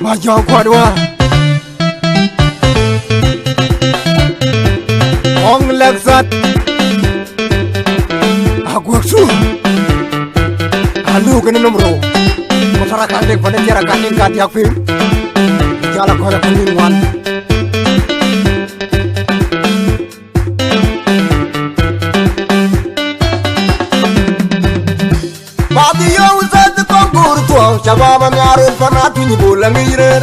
Majong Kwadwa Ong Lexat Agwaksu Alu kena nomro masyarakat dek pada cara kanin kati aku jala kora kuning wan Mati yo uzat kongur tuang cababa nyarun panatu ni bulan ngirer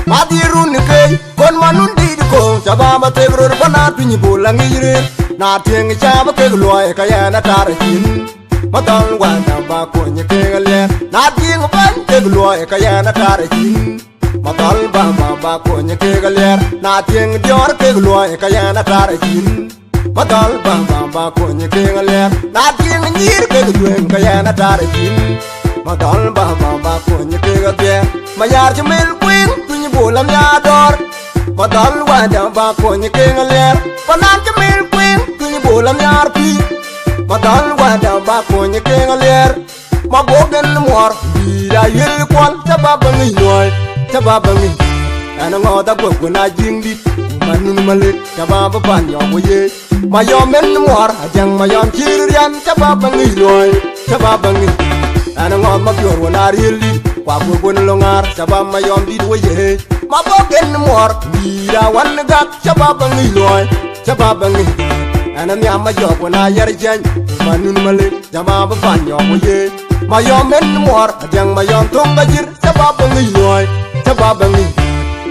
Mati run kei kon manun di ko cababa tegror panatu ni bulan ngirer na tieng chaba ke loy kaya na tarakin Matang wanda ba ko nye ke galer na tieng ban ke loy kaya na tarakin Matal ba ko nye ke galer na tieng dior ke loy kaya na tarakin Matal ba ko nye ke galer na tieng nyir ke duen kaya na tarakin Matal ba ko nye ke galer mayar jemel queen tunyi bolam ya dor Matal wanda ba ko nye ke galer panan jemel queen tunyi bolam ya pi Matal wanda ba ko nye ke galer mabogen mor bira yel kwal tababangi noy tababangi ana ngoda go na jingdi manun malit tababa panyo boye mayom men mor ajang mayom chirian tababangi noy tababangi ana ngod mabior wona rili kwa go longar tabam mayom di boye mabogen mor bira wan gak tababangi noy tababangi ana nyama jogo na yarjan manun malit tababa panyo boye mayom men mor ajang mayom tonga jir tababangi noy tababangi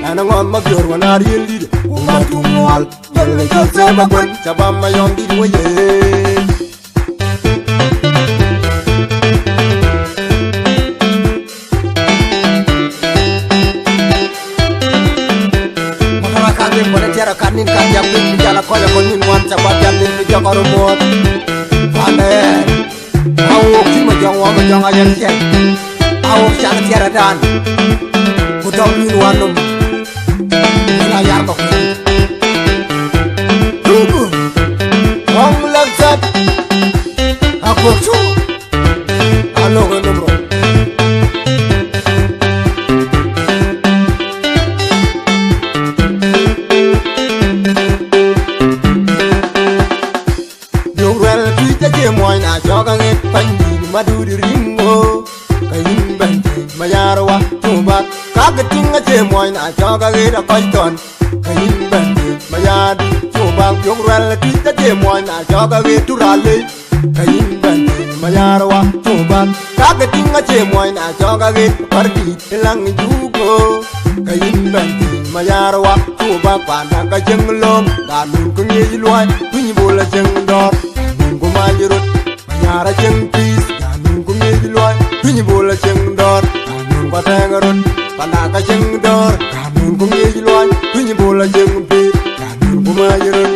ana ngom mabior wana rili umatumwal jelle jose babon sabam mayom di woye makara kage mona jara kanin kajam ni jala koya konin wan sabab jam ni jokoro mot pane awo kimo jangwa ma janga yan chen awo chana tiara dan Kutong min wanum Wala yarko Tugu Ong lagsat Ako su Ano ka numro Yung rel kita jemoy na jogang et panjin maduri ringo Kayin bante mayarwa tubat Kagating nga jemoy na joga gira koiton Kayin bante mayadi Chubang yung rel kita jemoy na joga gitu rale Kayin bante mayarwa tubat Kagating nga jemoy na joga gitu pardi ilang jugo Kayin bante mayarwa tubak Pandang ka jenglom Danun kong yiluay Pinyibula jengdor Danun kumajirut Mayara jengpis Danun kong yiluay Pinyibula jengdor Danun kwatengarut Panaka jeng dor, kanun kong iluan, tunyi bola jeng pi, kanun kumayiran.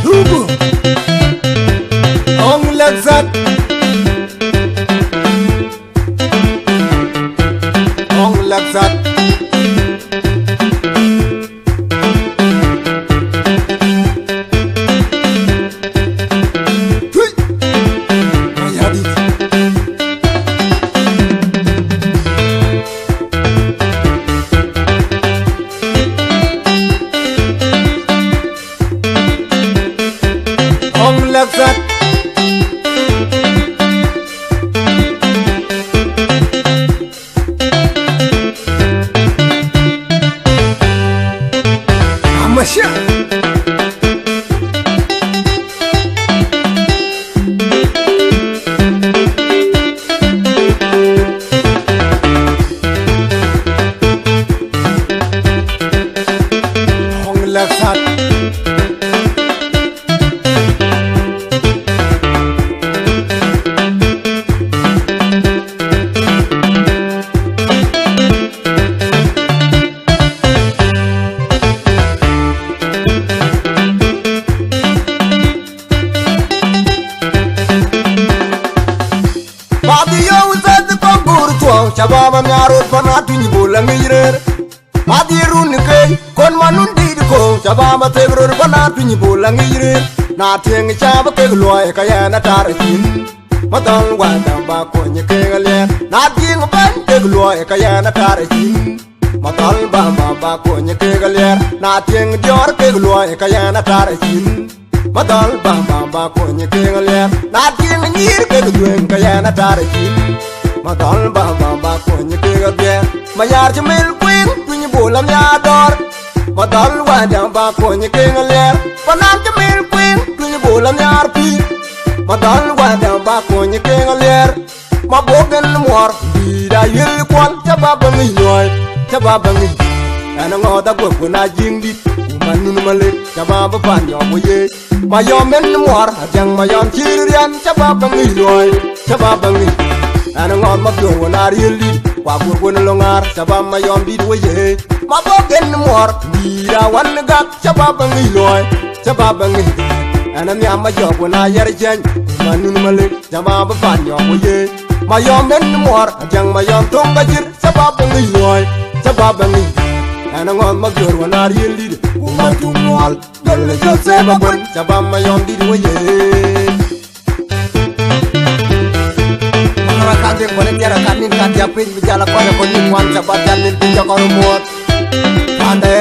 Tubu, ong lagsat, ong lagsat. Lagsat Amasya Ong lagsat Chababa nyarot panatu ni bola ngirer Mati run kei kon manun di ko Chabama tegro bana twinyi bolangire na tieng chaba ke loy kaya na tarakin madal wanda ba ko nye ke gale na tieng ban ke loy kaya na tarakin madal ba ba ko nye ke gale na tieng dior ke loy kaya na tarakin madal ba ko nye ke gale na tieng nyir ke duen kaya na tarakin madal ba ko nye ke gale mayar jmel queen twinyi bolam ya dor madal wanda ba ko nye ke gale panam jmel queen twinyi bolam ya pi madal wanda ba ko nye ke gale ma bogen mor bi da yel kwal jababa ngi loy jababa ngi ana ngoda go na jingdi manun male jababa pan yo boye ma yo men mor jang ma yom chirian jababa ngi loy jababa ngi ana ngod ma go na rili kwa go na longar jababa ma yom di boye ma bogen mor bi da wan gak jababa ngi loy jababa ngi ana mi amma yo go na yar jen manun male jababa pan yo boye ma yom men mor jang ma yom tong bajir jababa ngi loy jababa ngi ana ngon ma gor wana rili ma tumwal dole jo se ba bon jababa ma yom di boye mara ka de konen yara kanin ka dia pin bijala ko ko ni wan jababa jamin pin ko mot ande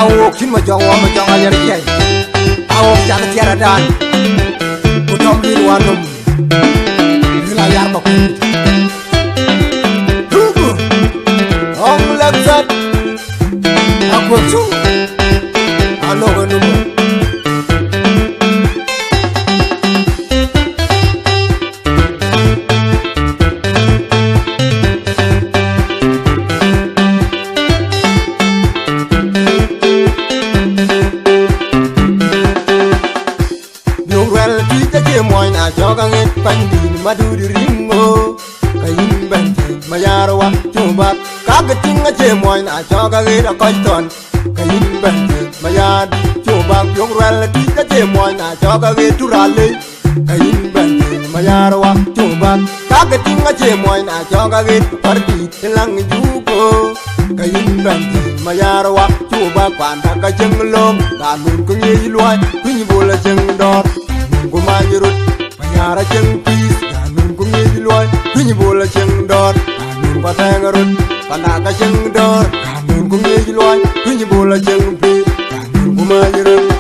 awo kin ma jong wa ma jong ayar ye awo jang tiara dan ku dom li wanum la yar ma ko ong laksat aku su ano ganu jogang et pandin maduri ringo kayin bante mayarwa chuba kagatinga che moin a jogang et akoiton kayin bante mayad chuba yogrel tika che moin a jogang et turale kayin bante mayarwa chuba kagatinga che moin a jogang et parti lang jugo kayin bante mayarwa chuba kwanda ka jenglom kanun kunyi loy kunyi bola jengdor kumayirut yara jeng pis kanun kungi loy kunyi bola jeng dor kanun patangarut panaka jeng dor kanun kungi loy kunyi bola jeng pis kanun kumayirut